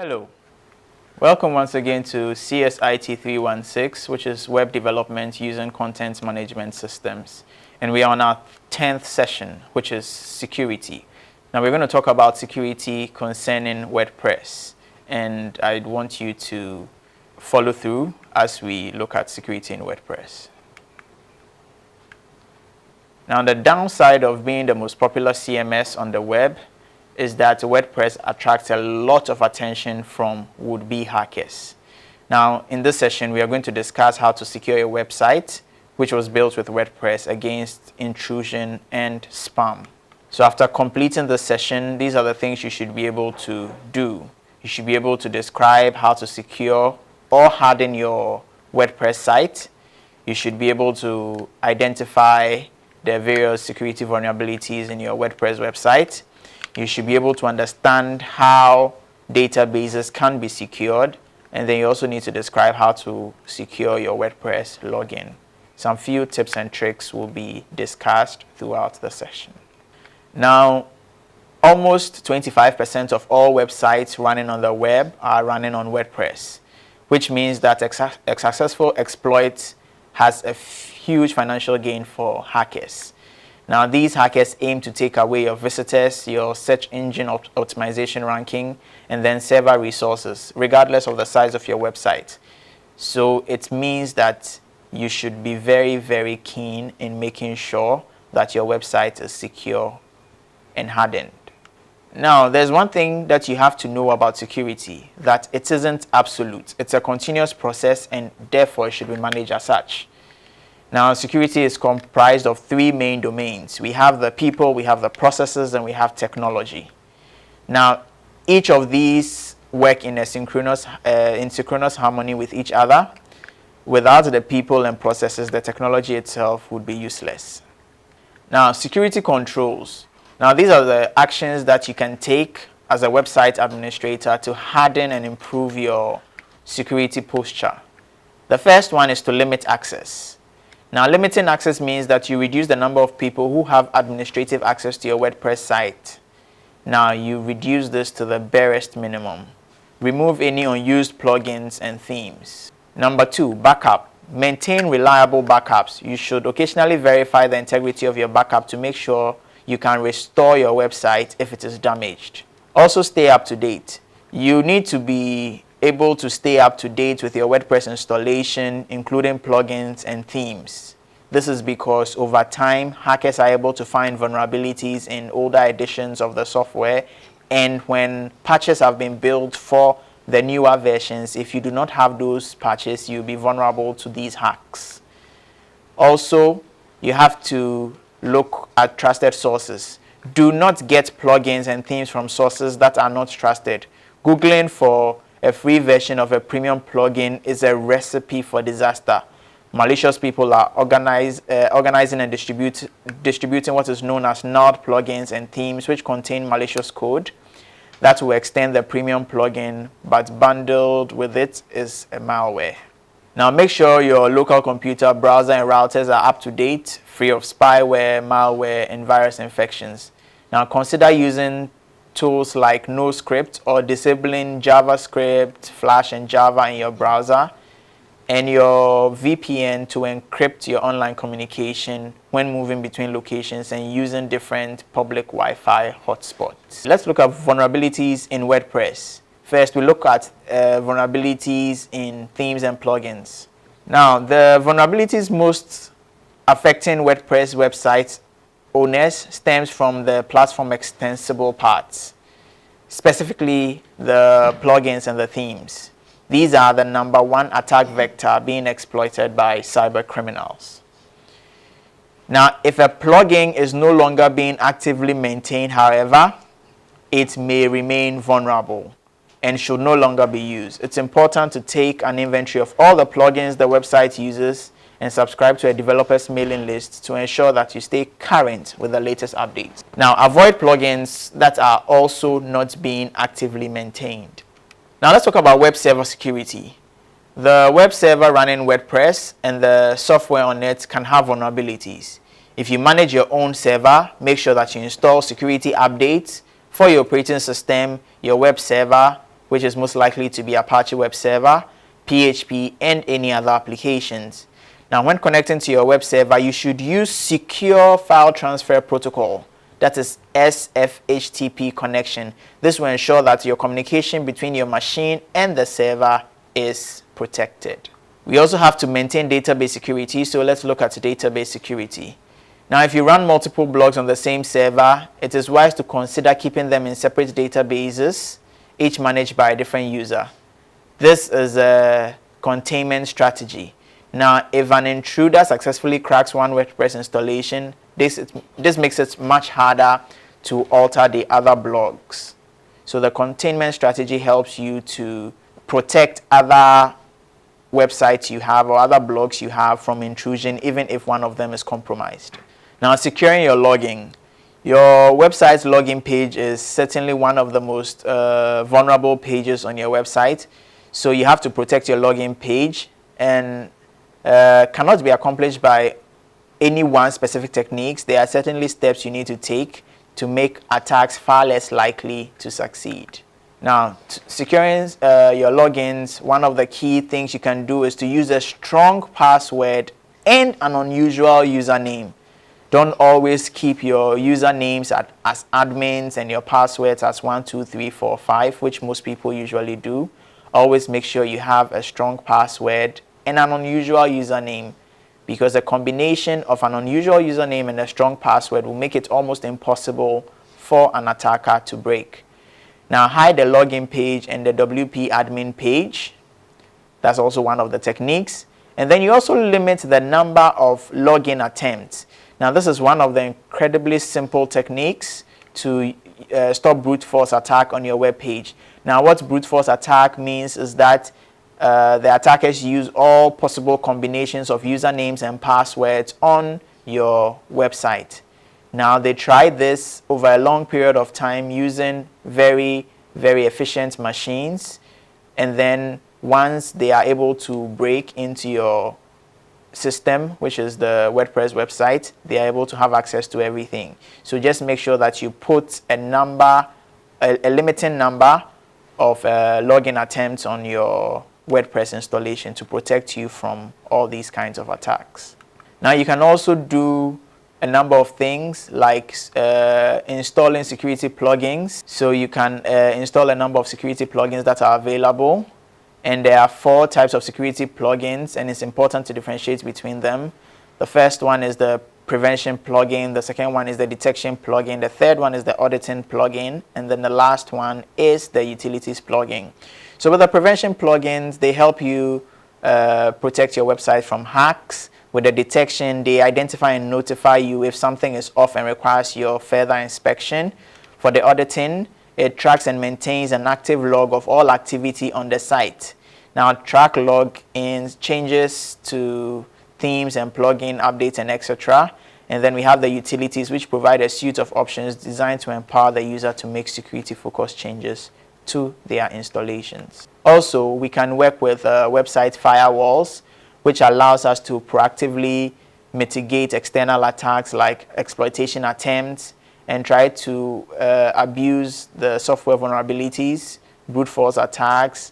Hello, welcome once again to CSIT 316, which is Web Development Using Content Management Systems. And we are on our 10th session, which is security. Now we're going to talk about security concerning WordPress. And I'd want you to follow through as we look at security in WordPress. Now the downside of being the most popular CMS on the web is that WordPress attracts a lot of attention from would-be hackers. Now, in this session, we are going to discuss how to secure your website, which was built with WordPress, against intrusion and spam. So after completing this session, these are the things you should be able to do. You should be able to describe how to secure or harden your WordPress site. You should be able to identify the various security vulnerabilities in your WordPress website. You should be able to understand how databases can be secured, and then you also need to describe how to secure your WordPress login. Some few tips and tricks will be discussed throughout the session. Now, almost 25% of all websites running on the web are running on WordPress, which means that a successful exploit has a huge financial gain for hackers. Now, these hackers aim to take away your visitors, your search engine optimization ranking, and then server resources, regardless of the size of your website. So it means that you should be very, very keen in making sure that your website is secure and hardened. Now, there's one thing that you have to know about security, that it isn't absolute. It's a continuous process, and therefore it should be managed as such. Now, security is comprised of three main domains. We have the people, we have the processes, and we have technology. Now, each of these work in synchronous harmony with each other. Without the people and processes, the technology itself would be useless. Now, security controls. Now, these are the actions that you can take as a website administrator to harden and improve your security posture. The first one is to limit access. Now, limiting access means that you reduce the number of people who have administrative access to your WordPress site. Now, you reduce this to the barest minimum. Remove any unused plugins and themes. Number two, backup. Maintain reliable backups. You should occasionally verify the integrity of your backup to make sure you can restore your website if it is damaged. Also, stay up to date. You need to be able to stay up to date with your WordPress installation, including plugins and themes. This is because over time, hackers are able to find vulnerabilities in older editions of the software, and when patches have been built for the newer versions, if you do not have those patches, you'll be vulnerable to these hacks. Also, you have to look at trusted sources. Do not get plugins and themes from sources that are not trusted. Googling for a free version of a premium plugin is a recipe for disaster. Malicious people are organizing and distributing what is known as nulled plugins and themes, which contain malicious code that will extend the premium plugin, but bundled with it is a malware. Now, make sure your local computer, browser, and routers are up to date, free of spyware, malware, and virus infections. Now, consider using tools like NoScript or disabling JavaScript, Flash, and Java in your browser, and your VPN to encrypt your online communication when moving between locations and using different public Wi-Fi hotspots. Let's look at vulnerabilities in WordPress. First, we look at vulnerabilities in themes and plugins. Now, the vulnerabilities most affecting WordPress websites owners stems from the platform extensible parts, specifically the plugins and the themes. These are the number one attack vector being exploited by cyber criminals. Now, if a plugin is no longer being actively maintained, however, it may remain vulnerable and should no longer be used. It's important to take an inventory of all the plugins the website uses and subscribe to a developer's mailing list to ensure that you stay current with the latest updates. Now, avoid plugins that are also not being actively maintained. Now, let's talk about web server security. The web server running WordPress and the software on it can have vulnerabilities. If you manage your own server, make sure that you install security updates for your operating system, your web server, which is most likely to be Apache Web Server, PHP, and any other applications. Now, when connecting to your web server, you should use Secure File Transfer Protocol. That is SFTP connection. This will ensure that your communication between your machine and the server is protected. We also have to maintain database security, so let's look at database security. Now, if you run multiple blogs on the same server, it is wise to consider keeping them in separate databases, each managed by a different user. This is a containment strategy. Now, if an intruder successfully cracks one WordPress installation, this makes it much harder to alter the other blogs. So the containment strategy helps you to protect other websites you have or other blogs you have from intrusion, even if one of them is compromised. Now, securing your login. Your website's login page is certainly one of the most vulnerable pages on your website. So you have to protect your login page, and cannot be accomplished by any one specific techniques. There are certainly steps you need to take to make attacks far less likely to succeed. Now, securing your logins, one of the key things you can do is to use a strong password and an unusual username. Don't always keep your usernames as admins and your passwords as 1, 2, 3, 4, 5, which most people usually do. Always make sure you have a strong password and an unusual username, because the combination of an unusual username and a strong password will make it almost impossible for an attacker to break. Now, hide the login page and the WP admin page. That's also one of the techniques. And then you also limit the number of login attempts. Now, this is one of the incredibly simple techniques to stop brute force attack on your web page. Now, what brute force attack means is that the attackers use all possible combinations of usernames and passwords on your website. Now, they try this over a long period of time using very, very efficient machines. And then once they are able to break into your system, which is the WordPress website, they are able to have access to everything. So just make sure that you put a limiting number of login attempts on your WordPress installation to protect you from all these kinds of attacks. Now, you can also do a number of things like installing security plugins. So you can install a number of security plugins that are available. And there are 4 types of security plugins, and it's important to differentiate between them. The first one is the prevention plugin. The second one is the detection plugin. The third one is the auditing plugin. And then the last one is the utilities plugin. So with the prevention plugins, they help you protect your website from hacks. With the detection, they identify and notify you if something is off and requires your further inspection. For the auditing, it tracks and maintains an active log of all activity on the site. Now, track log in changes to themes and plugin updates and etc. And then we have the utilities, which provide a suite of options designed to empower the user to make security-focused changes to their installations. Also, we can work with website firewalls, which allows us to proactively mitigate external attacks like exploitation attempts, and try to abuse the software vulnerabilities, brute force attacks,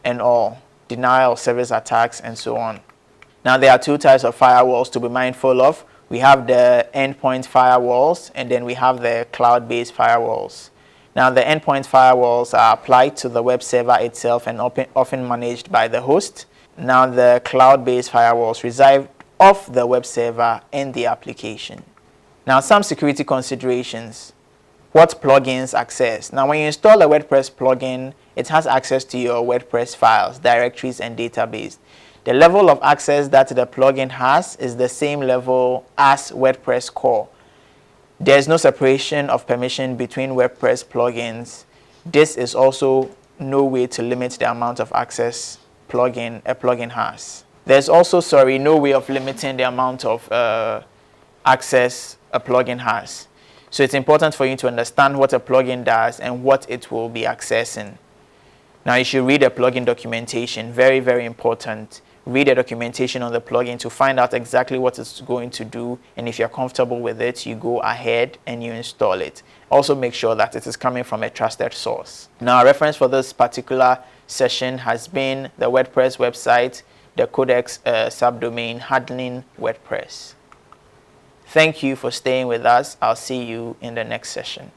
and all, denial of service attacks, and so on. Now, there are 2 types of firewalls to be mindful of. We have the endpoint firewalls, and then we have the cloud-based firewalls. Now, the endpoint firewalls are applied to the web server itself and often managed by the host. Now, the cloud-based firewalls reside off the web server and the application. Now, some security considerations. What plugins access? Now, when you install a WordPress plugin, it has access to your WordPress files, directories, and database. The level of access that the plugin has is the same level as WordPress core. There's no separation of permission between WordPress plugins. This is also no way to limit the amount of access a plugin has. There's also, no way of limiting the amount of access a plugin has. So it's important for you to understand what a plugin does and what it will be accessing. Now you should read the plugin documentation. Very, very important. Read the documentation on the plugin to find out exactly what it's going to do, and if you're comfortable with it, you go ahead and you install it. Also make sure that it is coming from a trusted source. Now, a reference for this particular session has been the WordPress website, the codex subdomain handling WordPress. Thank you for staying with us. I'll see you in the next session.